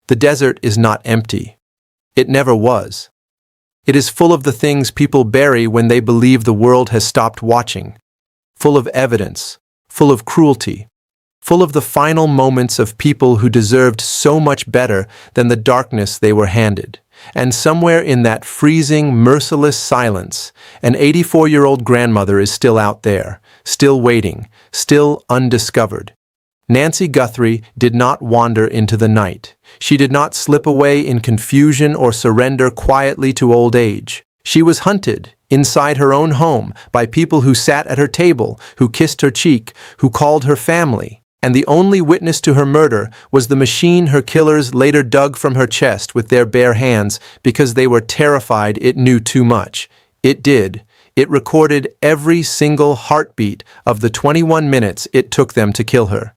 The desert is not empty. It never was. It is full of the things people bury when they believe the world has stopped watching. Full of evidence, full of cruelty, full of the final moments of people who deserved so much better than the darkness they were handed. And somewhere in that freezing, merciless silence, an 84-year-old grandmother is still out there, still waiting, still undiscovered. Nancy Guthrie did not wander into the night. She did not slip away in confusion or surrender quietly to old age. She was hunted, inside her own home, by people who sat at her table, who kissed her cheek, who called her family. And the only witness to her murder was the machine her killers later dug from her chest with their bare hands because they were terrified it knew too much. It did. It recorded every single heartbeat of the 21 minutes it took them to kill her.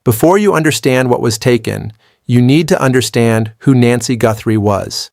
Before you understand what was taken, you need to understand who Nancy Guthrie was.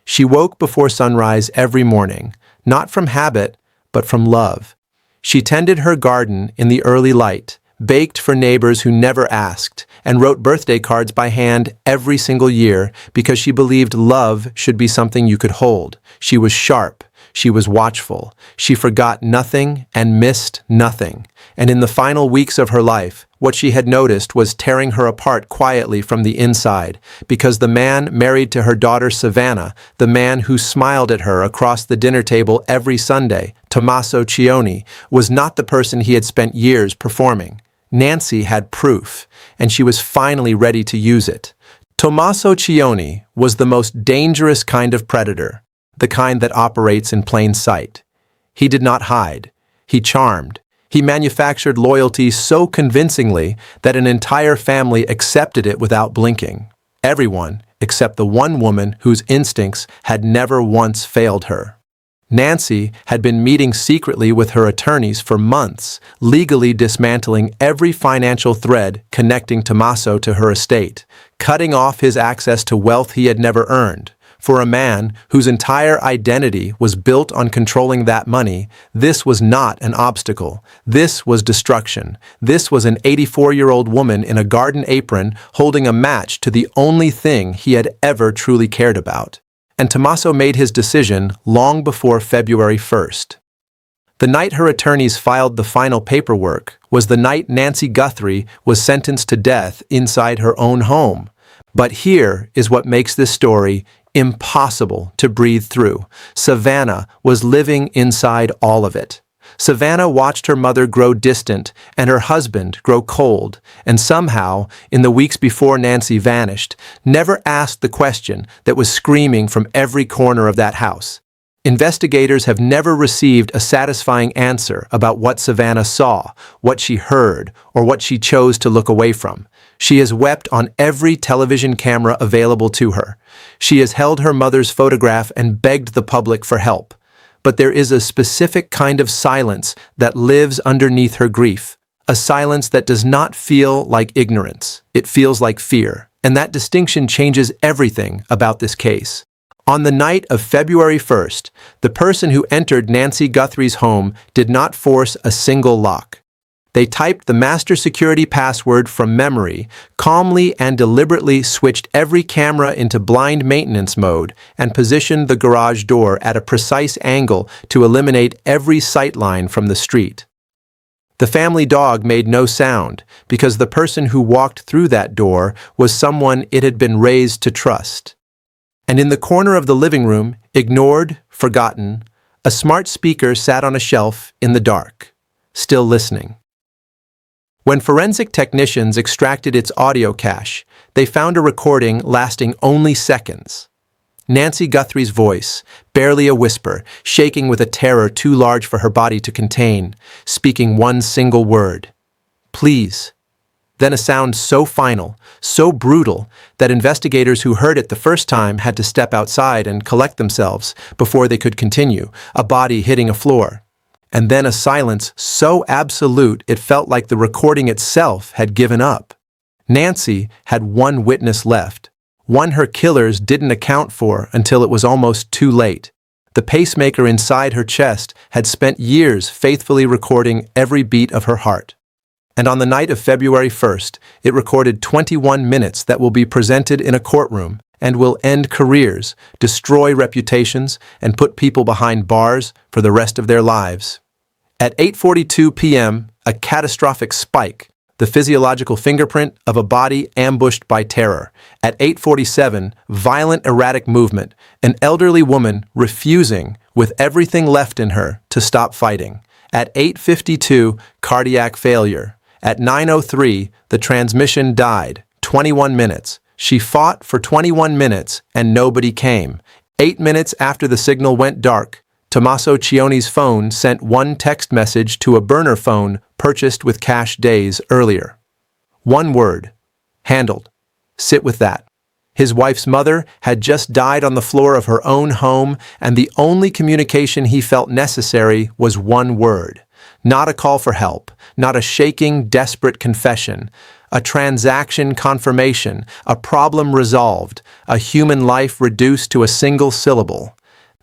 She woke before sunrise every morning, not from habit, but from love. She tended her garden in the early light, baked for neighbors who never asked, and wrote birthday cards by hand every single year because she believed love should be something you could hold. She was sharp. She was watchful. She forgot nothing and missed nothing. And in the final weeks of her life, what she had noticed was tearing her apart quietly from the inside, because the man married to her daughter Savannah, the man who smiled at her across the dinner table every Sunday, Tommaso Cioni, was not the person he had spent years performing. Nancy had proof, and she was finally ready to use it. Tommaso Cioni was the most dangerous kind of predator, the kind that operates in plain sight. He did not hide. He charmed. He manufactured loyalty so convincingly that an entire family accepted it without blinking. Everyone, except the one woman whose instincts had never once failed her. Nancy had been meeting secretly with her attorneys for months, legally dismantling every financial thread connecting Tommaso to her estate, cutting off his access to wealth he had never earned. For a man whose entire identity was built on controlling that money, this was not an obstacle. This was destruction. This was an 84-year-old woman in a garden apron holding a match to the only thing he had ever truly cared about. And Tommaso made his decision long before February 1st. The night her attorneys filed the final paperwork was the night Nancy Guthrie was sentenced to death inside her own home. But here is what makes this story impossible to breathe through. Savannah was living inside all of it. Savannah watched her mother grow distant and her husband grow cold, and somehow, in the weeks before Nancy vanished, never asked the question that was screaming from every corner of that house. Investigators have never received a satisfying answer about what Savannah saw, what she heard, or what she chose to look away from. She has wept on every television camera available to her. She has held her mother's photograph and begged the public for help. But there is a specific kind of silence that lives underneath her grief, a silence that does not feel like ignorance. It feels like fear, and that distinction changes everything about this case. On the night of February 1st, the person who entered Nancy Guthrie's home did not force a single lock. They typed the master security password from memory, calmly and deliberately switched every camera into blind maintenance mode, and positioned the garage door at a precise angle to eliminate every sightline from the street. The family dog made no sound because the person who walked through that door was someone it had been raised to trust. And in the corner of the living room, ignored, forgotten, a smart speaker sat on a shelf in the dark, still listening. When forensic technicians extracted its audio cache, they found a recording lasting only seconds. Nancy Guthrie's voice, barely a whisper, shaking with a terror too large for her body to contain, speaking one single word: "Please." Then a sound so final, so brutal, that investigators who heard it the first time had to step outside and collect themselves before they could continue, a body hitting a floor. And then a silence so absolute it felt like the recording itself had given up. Nancy had one witness left, one her killers didn't account for until it was almost too late. The pacemaker inside her chest had spent years faithfully recording every beat of her heart. And on the night of February 1st, it recorded 21 minutes that will be presented in a courtroom and will end careers, destroy reputations, and put people behind bars for the rest of their lives. At 8:42 p.m., a catastrophic spike, the physiological fingerprint of a body ambushed by terror. At 8:47, violent erratic movement, an elderly woman refusing, with everything left in her, to stop fighting. At 8:52, cardiac failure. At 9:03, the transmission died, 21 minutes. She fought for 21 minutes and nobody came. 8 minutes after the signal went dark, Tommaso Cioni's phone sent one text message to a burner phone purchased with cash days earlier. One word: handled. Sit with that. His wife's mother had just died on the floor of her own home, and the only communication he felt necessary was one word. Not a call for help, not a shaking, desperate confession. A transaction confirmation, a problem resolved, a human life reduced to a single syllable.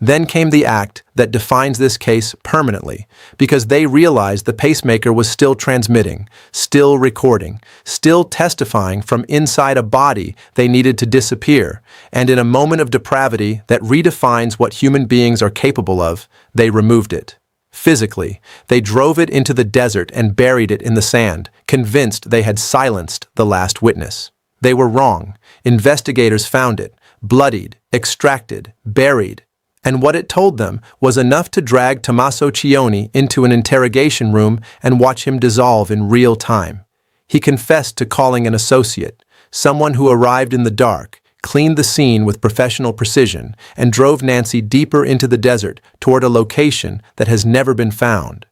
Then came the act that defines this case permanently, because they realized the pacemaker was still transmitting, still recording, still testifying from inside a body they needed to disappear, and in a moment of depravity that redefines what human beings are capable of, they removed it. Physically, they drove it into the desert and buried it in the sand, convinced they had silenced the last witness. They were wrong. Investigators found it, bloodied, extracted, buried, and what it told them was enough to drag Tommaso Cioni into an interrogation room and watch him dissolve in real time. He confessed to calling an associate, someone who arrived in the dark, cleaned the scene with professional precision, and drove Nancy deeper into the desert toward a location that has never been found.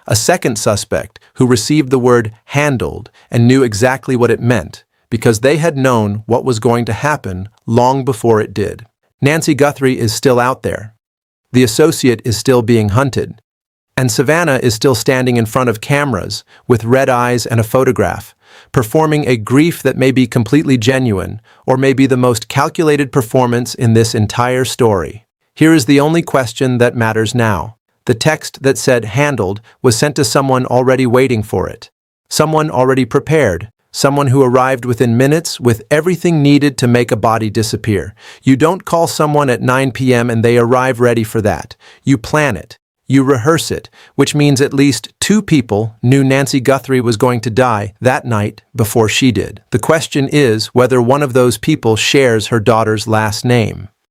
A second suspect who received the word handled and knew exactly what it meant, because they had known what was going to happen long before it did. Nancy Guthrie is still out there. The associate is still being hunted. And Savannah is still standing in front of cameras with red eyes and a photograph, performing a grief that may be completely genuine or may be the most calculated performance in this entire story. Here is the only question that matters now. The text that said handled was sent to someone already waiting for it, someone already prepared, someone who arrived within minutes with everything needed to make a body disappear. You don't call someone at 9 p.m. and they arrive ready for that. You plan it. You rehearse it, which means at least 2 people knew Nancy Guthrie was going to die that night before she did. The question is whether one of those people shares her daughter's last name.